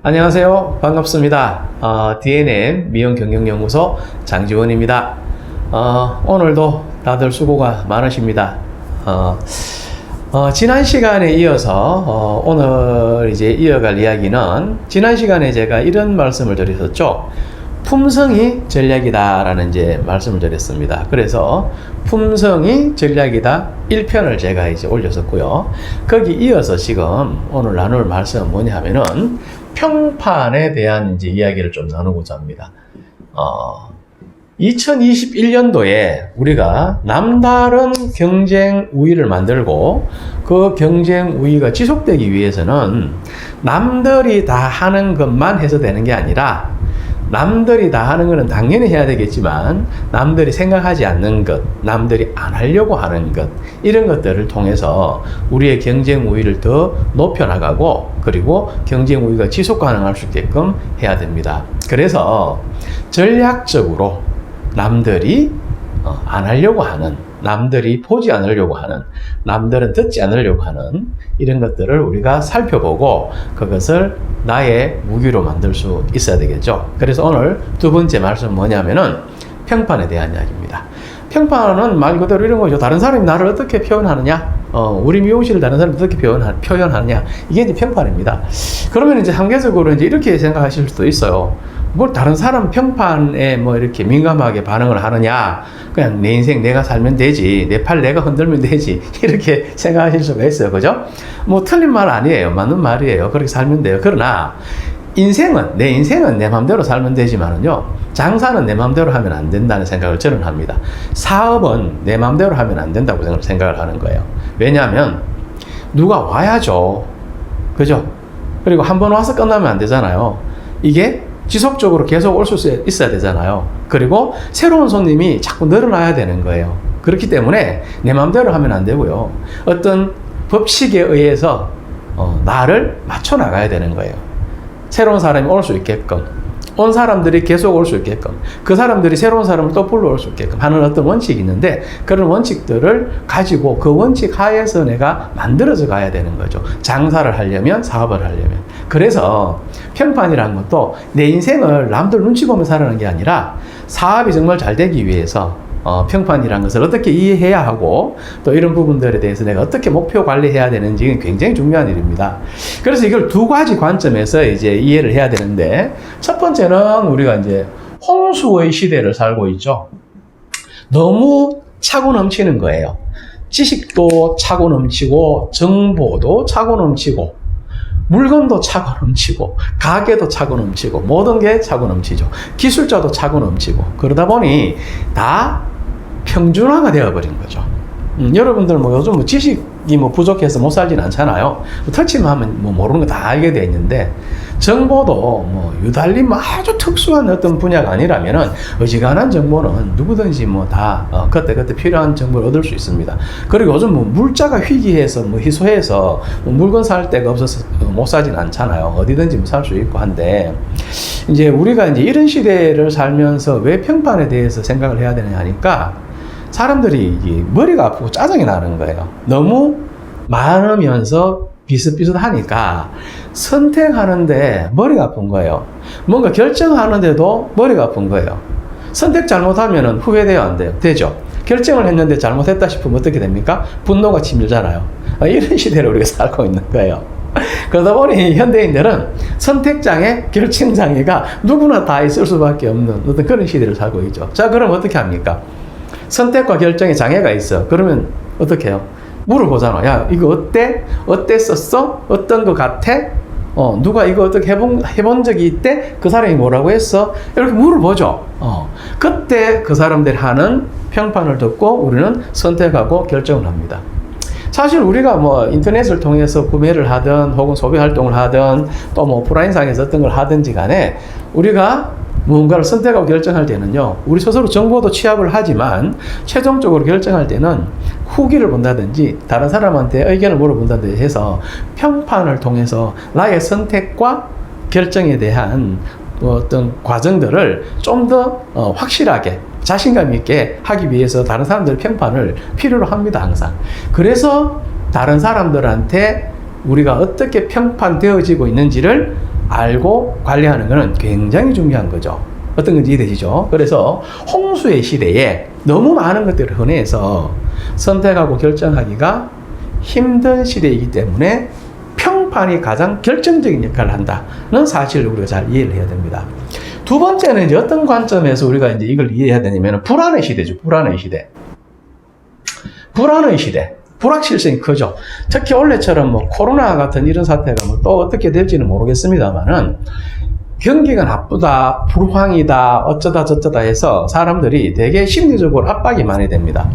안녕하세요. 반갑습니다. DNM 미용경영연구소 장지원입니다. 오늘도 다들 수고가 많으십니다. 지난 시간에 이어서 오늘 이제 이어갈 이야기는 지난 시간에 제가 이런 말씀을 드렸었죠. 품성이 전략이다라는 이제 말씀을 드렸습니다. 그래서 품성이 전략이다 1편을 제가 이제 올렸었고요. 거기 이어서 지금 오늘 나눌 말씀은 뭐냐 하면은 평판에 대한 이제 이야기를 좀 나누고자 합니다. 2021년도에 우리가 남다른 경쟁 우위를 만들고 그 경쟁 우위가 지속되기 위해서는 남들이 다 하는 것만 해서 되는 게 아니라 남들이 다 하는 것은 당연히 해야 되겠지만 남들이 생각하지 않는 것, 남들이 안 하려고 하는 것, 이런 것들을 통해서 우리의 경쟁 우위를 더 높여나가고 그리고 경쟁 우위가 지속 가능할 수 있게끔 해야 됩니다. 그래서 전략적으로 남들이 안 하려고 하는, 남들이 보지 않으려고 하는, 남들은 듣지 않으려고 하는 이런 것들을 우리가 살펴보고 그것을 나의 무기로 만들 수 있어야 되겠죠. 그래서 오늘 두 번째 말씀은 뭐냐면은 평판에 대한 이야기입니다. 평판은 말 그대로 이런 거죠. 다른 사람이 나를 어떻게 표현하느냐, 우리 미용실을 다른 사람이 어떻게 표현하느냐, 이게 이제 평판입니다. 그러면 이제 상대적으로 이제 이렇게 생각하실 수도 있어요. 뭘 다른 사람 평판에 뭐 이렇게 민감하게 반응을 하느냐, 그냥 내 인생 내가 살면 되지, 내 팔 내가 흔들면 되지, 이렇게 생각하실 수가 있어요. 그죠? 뭐 틀린 말 아니에요. 맞는 말이에요. 그렇게 살면 돼요. 그러나 내 인생은 내 맘대로 살면 되지만은요, 장사는 내 맘대로 하면 안 된다는 생각을 저는 합니다. 사업은 내 맘대로 하면 안 된다고 생각을 하는 거예요. 왜냐하면 누가 와야죠. 그죠? 그리고 한 번 와서 끝나면 안 되잖아요. 이게 지속적으로 계속 올 수 있어야 되잖아요. 그리고 새로운 손님이 자꾸 늘어나야 되는 거예요. 그렇기 때문에 내 마음대로 하면 안 되고요. 어떤 법칙에 의해서 나를 맞춰 나가야 되는 거예요. 새로운 사람이 올 수 있게끔, 온 사람들이 계속 올 수 있게끔, 그 사람들이 새로운 사람을 또 불러올 수 있게끔 하는 어떤 원칙이 있는데, 그런 원칙들을 가지고 그 원칙 하에서 내가 만들어져 가야 되는 거죠. 장사를 하려면, 사업을 하려면. 그래서 평판이라는 것도 내 인생을 남들 눈치 보며 살아가는 게 아니라 사업이 정말 잘 되기 위해서 평판이라는 것을 어떻게 이해해야 하고 또 이런 부분들에 대해서 내가 어떻게 목표 관리해야 되는지 굉장히 중요한 일입니다. 그래서 이걸 두 가지 관점에서 이제 이해를 해야 되는데, 첫 번째는 우리가 이제 홍수의 시대를 살고 있죠. 너무 차고 넘치는 거예요. 지식도 차고 넘치고 정보도 차고 넘치고 물건도 차고 넘치고 가게도 차고 넘치고 모든 게 차고 넘치죠. 기술자도 차고 넘치고 그러다 보니 다 평준화가 되어버린 거죠. 여러분들 뭐 요즘 뭐 지식이 뭐 부족해서 못 살진 않잖아요. 터치만 하면 뭐 모르는 거 다 알게 돼 있는데, 정보도 뭐 유달리 뭐 아주 특수한 어떤 분야가 아니라면은 어지간한 정보는 누구든지 뭐 다 그때그때 필요한 정보를 얻을 수 있습니다. 그리고 요즘 뭐 물자가 희귀해서 뭐 희소해서 뭐 물건 살 데가 없어서 못 사진 않잖아요. 어디든지 뭐 살 수 있고 한데, 이제 우리가 이제 이런 시대를 살면서 왜 평판에 대해서 생각을 해야 되느냐 하니까 사람들이 머리가 아프고 짜증이 나는 거예요. 너무 많으면서 비슷비슷하니까 선택하는데 머리가 아픈 거예요. 뭔가 결정하는데도 머리가 아픈 거예요. 선택 잘못하면 후회돼요, 안 돼요? 되죠? 결정을 했는데 잘못했다 싶으면 어떻게 됩니까? 분노가 치밀잖아요. 이런 시대를 우리가 살고 있는 거예요. 그러다 보니 현대인들은 선택장애, 결정장애가 누구나 다 있을 수밖에 없는 어떤 그런 시대를 살고 있죠. 자, 그럼 어떻게 합니까? 선택과 결정에 장애가 있어. 그러면 어떻게 해요? 물어보잖아. 야, 이거 어때? 어땠었어? 어떤 거 같아? 누가 이거 어떻게 해본 적이 있대? 그 사람이 뭐라고 했어? 이렇게 물어보죠. 그때 그 사람들이 하는 평판을 듣고 우리는 선택하고 결정을 합니다. 사실 우리가 뭐 인터넷을 통해서 구매를 하든 혹은 소비 활동을 하든 또 뭐 오프라인상에서 어떤 걸 하든지 간에 우리가 무언가를 선택하고 결정할 때는요, 우리 스스로 정보도 취합을 하지만 최종적으로 결정할 때는 후기를 본다든지 다른 사람한테 의견을 물어본다든지 해서 평판을 통해서 나의 선택과 결정에 대한 어떤 과정들을 좀 더 확실하게 자신감 있게 하기 위해서 다른 사람들의 평판을 필요로 합니다, 항상. 그래서 다른 사람들한테 우리가 어떻게 평판되어지고 있는지를 알고 관리하는 것은 굉장히 중요한 거죠. 어떤 건지 이해되시죠? 그래서 홍수의 시대에 너무 많은 것들을 흔해서 선택하고 결정하기가 힘든 시대이기 때문에 평판이 가장 결정적인 역할을 한다는 사실을 우리가 잘 이해를 해야 됩니다. 두 번째는 이제 어떤 관점에서 우리가 이제 이걸 이해해야 되냐면 불안의 시대죠. 불안의 시대. 불안의 시대. 불확실성이 크죠. 특히 원래처럼 뭐 코로나 같은 이런 사태가 뭐 또 어떻게 될지는 모르겠습니다만은 경기가 나쁘다, 불황이다, 어쩌다 저쩌다 해서 사람들이 되게 심리적으로 압박이 많이 됩니다.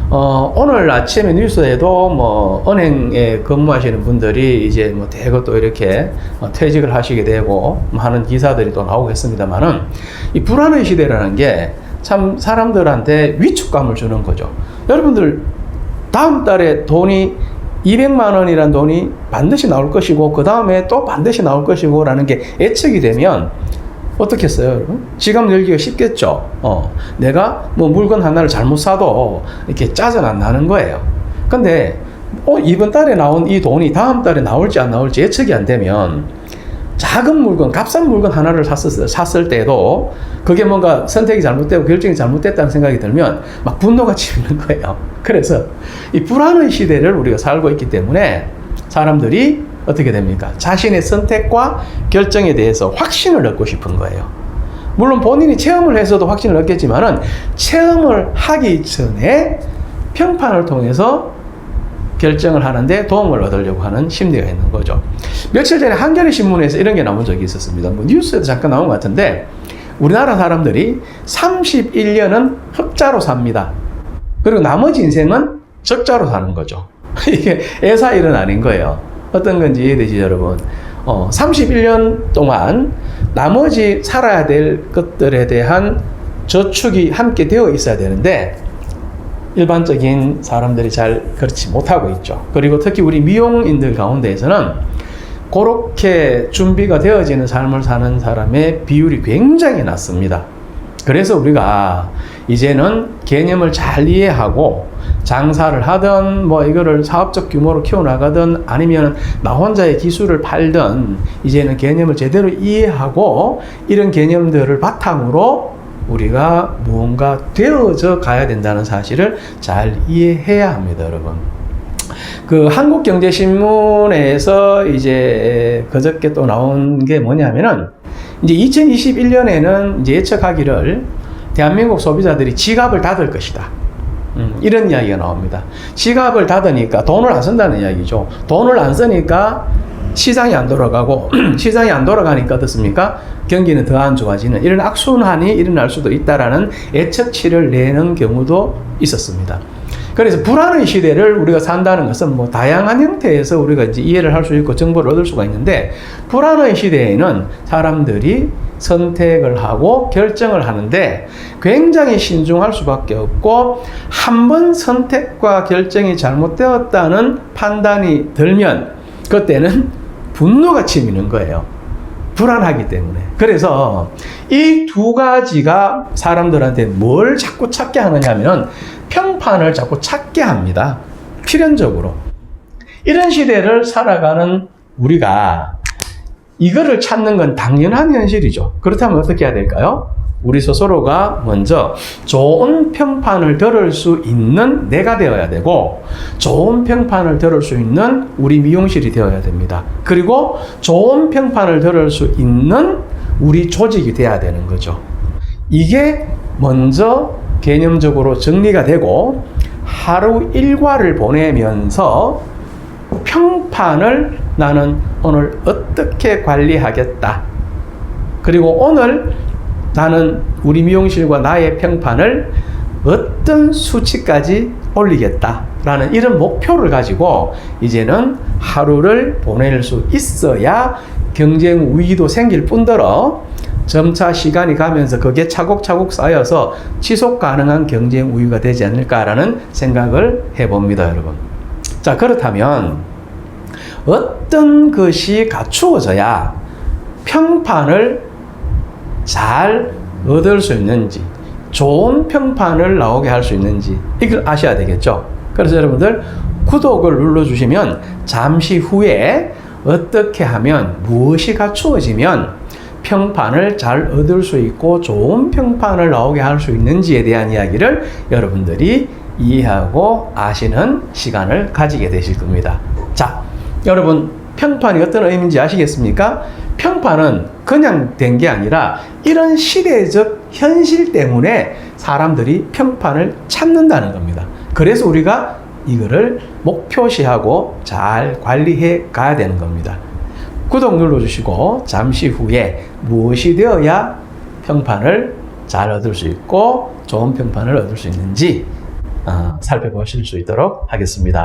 오늘 아침에 뉴스에도 뭐 은행에 근무하시는 분들이 이제 뭐 대거 또 이렇게 퇴직을 하시게 되고 하는 기사들이 또 나오겠습니다만은 이 불안의 시대라는 게 참 사람들한테 위축감을 주는 거죠. 여러분들 다음 달에 돈이 200만 원이란 돈이 반드시 나올 것이고 그 다음에 또 반드시 나올 것이고 라는 게 예측이 되면 어떻겠어요, 여러분? 지갑 열기가 쉽겠죠. 내가 뭐 물건 하나를 잘못 사도 이렇게 짜증 안 나는 거예요. 근데 이번 달에 나온 이 돈이 다음 달에 나올지 안 나올지 예측이 안 되면 작은 물건, 값싼 물건 하나를 샀을 때도 그게 뭔가 선택이 잘못되고 결정이 잘못됐다는 생각이 들면 막 분노가 치미는 거예요. 그래서 이 불안의 시대를 우리가 살고 있기 때문에 사람들이 어떻게 됩니까? 자신의 선택과 결정에 대해서 확신을 얻고 싶은 거예요. 물론 본인이 체험을 해서도 확신을 얻겠지만은 체험을 하기 전에 평판을 통해서 결정을 하는데 도움을 얻으려고 하는 심리가 있는 거죠. 며칠 전에 한겨레 신문에서 이런 게 나온 적이 있었습니다. 뭐 뉴스에도 잠깐 나온 것 같은데 우리나라 사람들이 31년은 흑자로 삽니다. 그리고 나머지 인생은 적자로 사는 거죠. 이게 애사일은 아닌 거예요. 어떤 건지 이해되시죠, 여러분? 31년 동안 나머지 살아야 될 것들에 대한 저축이 함께 되어 있어야 되는데 일반적인 사람들이 잘 그렇지 못하고 있죠. 그리고 특히 우리 미용인들 가운데에서는 그렇게 준비가 되어지는 삶을 사는 사람의 비율이 굉장히 낮습니다. 그래서 우리가 이제는 개념을 잘 이해하고 장사를 하든 뭐 이거를 사업적 규모로 키워나가든 아니면 나 혼자의 기술을 팔든 이제는 개념을 제대로 이해하고 이런 개념들을 바탕으로 우리가 무언가 되어져 가야 된다는 사실을 잘 이해해야 합니다, 여러분. 그 한국경제신문에서 이제 그저께 또 나온 게 뭐냐면은 이제 2021년에는 이제 예측하기를 대한민국 소비자들이 지갑을 닫을 것이다. 이런 이야기가 나옵니다. 지갑을 닫으니까 돈을 안 쓴다는 이야기죠. 돈을 안 쓰니까 시장이 안 돌아가고 시장이 안 돌아가니까 어떻습니까? 경기는 더 안 좋아지는 이런 악순환이 일어날 수도 있다라는 예측치를 내는 경우도 있었습니다. 그래서 불안의 시대를 우리가 산다는 것은 뭐 다양한 형태에서 우리가 이제 이해를 할 수 있고 정보를 얻을 수가 있는데 불안의 시대에는 사람들이 선택을 하고 결정을 하는데 굉장히 신중할 수밖에 없고 한 번 선택과 결정이 잘못되었다는 판단이 들면 그때는 분노가 치미는 거예요. 불안하기 때문에. 그래서 이 두 가지가 사람들한테 뭘 자꾸 찾게 하느냐면 평판을 자꾸 찾게 합니다. 필연적으로. 이런 시대를 살아가는 우리가 이거를 찾는 건 당연한 현실이죠. 그렇다면 어떻게 해야 될까요? 우리 스스로가 먼저 좋은 평판을 들을 수 있는 내가 되어야 되고 좋은 평판을 들을 수 있는 우리 미용실이 되어야 됩니다. 그리고 좋은 평판을 들을 수 있는 우리 조직이 돼야 되는 거죠. 이게 먼저 개념적으로 정리가 되고 하루 일과를 보내면서 평판을 나는 오늘 어떻게 관리하겠다. 그리고 오늘 나는 우리 미용실과 나의 평판을 어떤 수치까지 올리겠다라는 이런 목표를 가지고 이제는 하루를 보낼 수 있어야 경쟁 우위도 생길 뿐더러 점차 시간이 가면서 그게 차곡차곡 쌓여서 지속 가능한 경쟁 우위가 되지 않을까라는 생각을 해봅니다, 여러분. 자, 그렇다면 어떤 것이 갖추어져야 평판을 잘 얻을 수 있는지, 좋은 평판을 나오게 할 수 있는지 이걸 아셔야 되겠죠. 그래서 여러분들 구독을 눌러주시면 잠시 후에 어떻게 하면 무엇이 갖추어지면 평판을 잘 얻을 수 있고 좋은 평판을 나오게 할 수 있는지에 대한 이야기를 여러분들이 이해하고 아시는 시간을 가지게 되실 겁니다. 자, 여러분 평판이 어떤 의미인지 아시겠습니까? 평판은 그냥 된 게 아니라 이런 시대적 현실 때문에 사람들이 평판을 찾는다는 겁니다. 그래서 우리가 이거를 목표시하고 잘 관리해 가야 되는 겁니다. 구독 눌러주시고 잠시 후에 무엇이 되어야 평판을 잘 얻을 수 있고 좋은 평판을 얻을 수 있는지 살펴보실 수 있도록 하겠습니다.